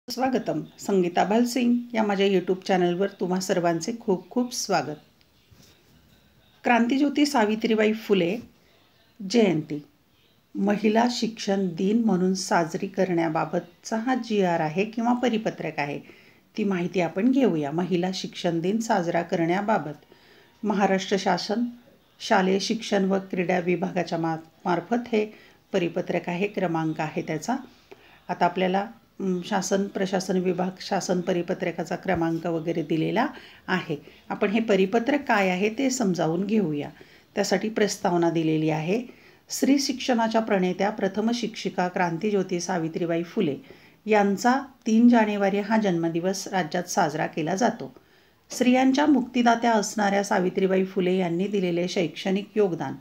स्वागतम. संगीता भालसिंग या माझ्या यूट्यूब चॅनलवर तुम्हा सर्वांचे खूप खूप स्वागत. क्रांतिज्योती सावित्रीबाई फुले जयंती महिला शिक्षण दिन म्हणून साजरी करण्याबाबतचा हा GR आहे किंवा परिपत्रक आहे. ती माहिती आपण घेऊया. महिला शिक्षण दिन साजरा करण्याबाबत महाराष्ट्र शासन शालेय शिक्षण व क्रीडा विभागाच्या मार्फत हे परिपत्रक आहे. क्रमांक आहे त्याचा. आता आपल्याला शासन प्रशासन विभाग शासन परिपत्रकाचा क्रमांक वगैरे दिलेला आहे. आपण हे परिपत्रक काय आहे ते समजावून घेऊया. त्यासाठी प्रस्तावना दिलेली आहे. स्त्री शिक्षणाच्या प्रणेत्या प्रथम शिक्षिका क्रांतिज्योती सावित्रीबाई फुले यांचा 3 जानेवारी हा जन्मदिवस राज्यात साजरा केला जातो. स्त्रियांच्या मुक्तिदात्या असणाऱ्या सावित्रीबाई फुले यांनी दिलेले शैक्षणिक योगदान,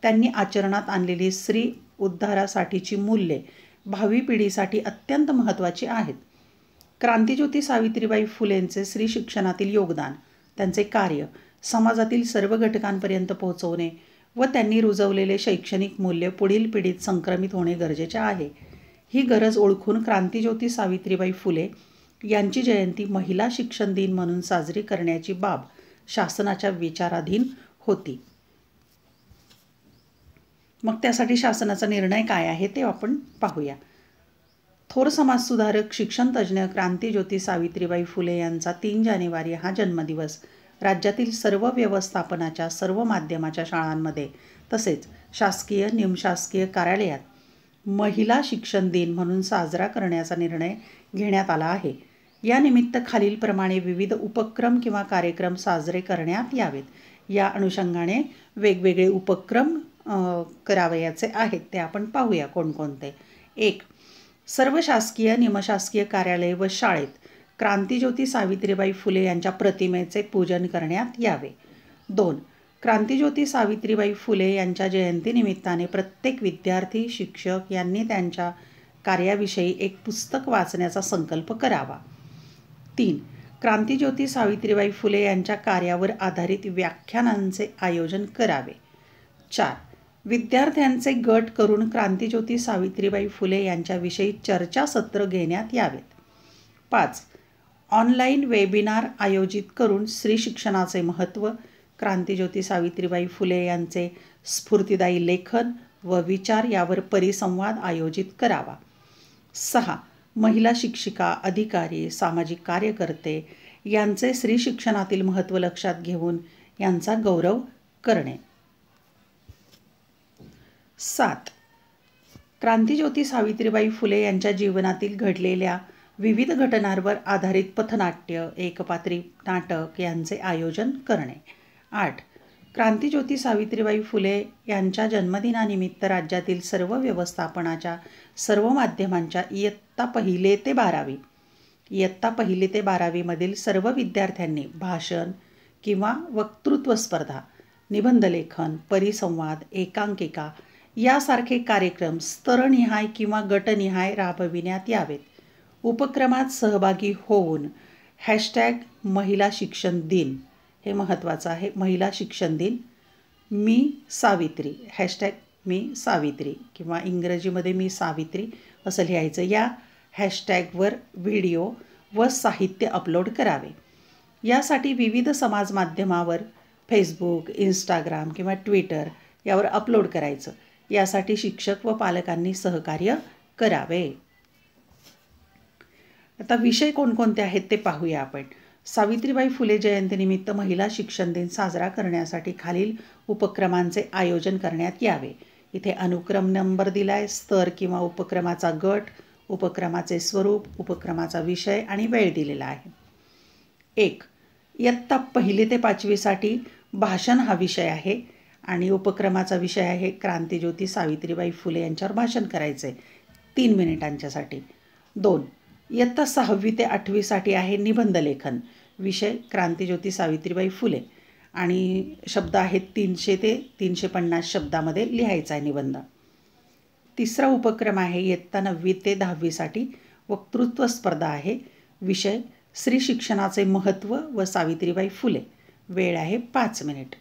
त्यांनी आचरणात आणलेली स्त्री उद्धारासाठीची मूल्ये भावी पिढीसाठी अत्यंत महत्त्वाची आहेत. क्रांतिज्योती सावित्रीबाई फुलेंचे स्त्री शिक्षणातील योगदान, त्यांचे कार्य समाजातील सर्व घटकांपर्यंत पोहोचवणे व त्यांनी रुजवलेले शैक्षणिक मूल्य पुढील पिढीत संक्रमित होणे गरजेचे आहे. ही गरज ओळखून क्रांतिज्योती सावित्रीबाई फुले यांची जयंती महिला शिक्षण दिन म्हणून साजरी करण्याची बाब शासनाच्या विचाराधीन होती. मग त्यासाठी शासनाचा निर्णय काय आहे ते आपण पाहूया. थोर समाजसुधारक शिक्षणतज्ज्ञ क्रांतिज्योती सावित्रीबाई फुले यांचा 3 जानेवारी हा जन्मदिवस राज्यातील सर्व व्यवस्थापनाच्या सर्व माध्यमाच्या शाळांमध्ये तसेच शासकीय निमशासकीय कार्यालयात महिला शिक्षण दिन म्हणून साजरा करण्याचा निर्णय घेण्यात आला आहे. या निमित्त खालीलप्रमाणे विविध उपक्रम किंवा कार्यक्रम साजरे करण्यात यावेत. या अनुषंगाने वेगवेगळे उपक्रम करावयाचे आहेत ते आपण पाहूया कोणकोणते. 1. सर्व शासकीय निमशासकीय कार्यालय व शाळेत क्रांतिज्योती सावित्रीबाई फुले यांच्या प्रतिमेचे पूजन करण्यात यावे. 2. क्रांतिज्योती सावित्रीबाई फुले यांच्या जयंतीनिमित्ताने प्रत्येक विद्यार्थी शिक्षक यांनी त्यांच्या कार्याविषयी एक पुस्तक वाचण्याचा संकल्प करावा. 3. क्रांतिज्योती सावित्रीबाई फुले यांच्या कार्यावर आधारित व्याख्यानांचे आयोजन करावे. 4. विद्यार्थ्यांचे गट करून क्रांतिज्योती सावित्रीबाई फुले यांच्याविषयी चर्चासत्र घेण्यात यावेत. 5. ऑनलाईन वेबिनार आयोजित करून स्त्री शिक्षणाचे महत्त्व, क्रांतिज्योती सावित्रीबाई फुले यांचे स्फूर्तिदायी लेखन व विचार यावर परिसंवाद आयोजित करावा. 6. महिला शिक्षिका, अधिकारी, सामाजिक कार्यकर्ते यांचे स्त्री शिक्षणातील महत्त्व लक्षात घेऊन यांचा गौरव करणे. 7. क्रांतिज्योती सावित्रीबाई फुले यांच्या जीवनातील घडलेल्या विविध घटनांवर आधारित पथनाट्य, एकपात्री नाटक यांचे आयोजन करणे. 8. क्रांतिज्योती सावित्रीबाई फुले यांच्या जन्मदिनानिमित्त राज्यातील सर्व व्यवस्थापनाच्या सर्व माध्यमांच्या इयत्ता 1 ते 12वी मधील सर्व विद्यार्थ्यांनी भाषण किंवा वक्तृत्व स्पर्धा, निबंधलेखन, परिसंवाद, एकांकिका यासारखे कार्यक्रम स्तरनिहाय किंवा गटनिहाय राबविण्यात यावेत. उपक्रमात सहभागी होऊन महिला शिक्षण दिन, हे महत्त्वाचं आहे, महिला शिक्षण दिन, मी सावित्री, मी सावित्री किंवा इंग्रजीमध्ये मी सावित्री असं लिहायचं. या हॅशटॅगवर व्हिडिओ व साहित्य अपलोड करावे. यासाठी विविध समाज माध्यमावर फेसबुक, इंस्टाग्राम किंवा ट्विटर यावर अपलोड करायचं. यासाठी शिक्षक व पालकांनी सहकार्य करावे. आता विषय कोणकोणते आहेत ते पाहूया आपण. सावित्रीबाई फुले जयंतीनिमित्त महिला शिक्षण दिन साजरा करण्यासाठी खालील उपक्रमांचे आयोजन करण्यात यावे. इथे अनुक्रम नंबर दिला आहे. स्तर किंवा उपक्रमाचा गट, उपक्रमाचे स्वरूप, उपक्रमाचा विषय आणि वेळ दिलेला आहे. 1. इयत्ता 1 ते 5वीसाठी भाषण हा विषय आहे आणि उपक्रमाचा विषय आहे क्रांतिज्योती सावित्रीबाई फुले यांच्यावर भाषण करायचे 3 मिनिटांच्यासाठी. 2. इयत्ता 6वी ते 8वीसाठी आहे निबंधलेखन, विषय क्रांतिज्योती सावित्रीबाई फुले आणि शब्द आहेत 300 ते 350 शब्दामध्ये लिहायचा आहे निबंध. 3रा उपक्रम आहे इयत्ता 9वी ते 10वीसाठी वक्तृत्व स्पर्धा आहे, विषय स्त्री शिक्षणाचे महत्त्व व सावित्रीबाई फुले, वेळ आहे 5 मिनिट.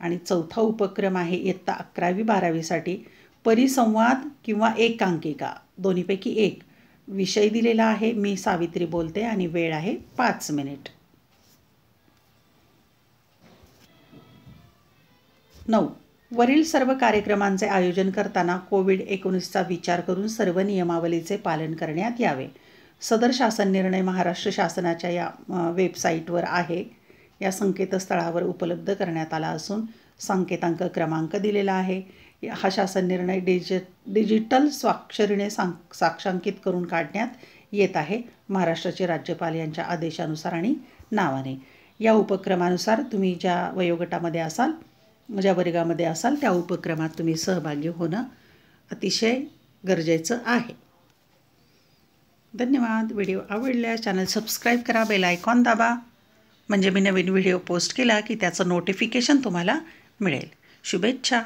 आणि 4था उपक्रम आहे इयत्ता 11वी 12वीसाठी परिसंवाद किंवा एकांकिका, दोन्हीपैकी एक, विषय दिलेला आहे, मी सावित्री बोलते आणि वेळ आहे 5 मिनिट. 9. वरील सर्व कार्यक्रमांचे आयोजन करताना कोविड-19चा विचार करून सर्व नियमावलीचे पालन करण्यात यावे. सदर शासन निर्णय महाराष्ट्र शासनाच्या या वेबसाईटवर आहे, या संकेतस्थळावर उपलब्ध करण्यात आला असून संकेतांक क्रमांक दिलेला आहे. हा शासन निर्णय डिजिटल स्वाक्षरीने साक्षांकित करून काढण्यात येत आहे महाराष्ट्राचे राज्यपाल यांच्या आदेशानुसार आणि नावाने. या उपक्रमानुसार तुम्ही ज्या वयोगटामध्ये असाल, ज्या वर्गामध्ये असाल त्या उपक्रमात तुम्ही सहभागी होणं अतिशय गरजेचं आहे. धन्यवाद. व्हिडिओ आवडल्यास चॅनल सबस्क्राईब करा, बेल आयकॉन दाबा, म्हणजे मी नवीन व्हिडिओ पोस्ट केला की त्याचं नोटिफिकेशन तुम्हाला मिळेल. शुभेच्छा.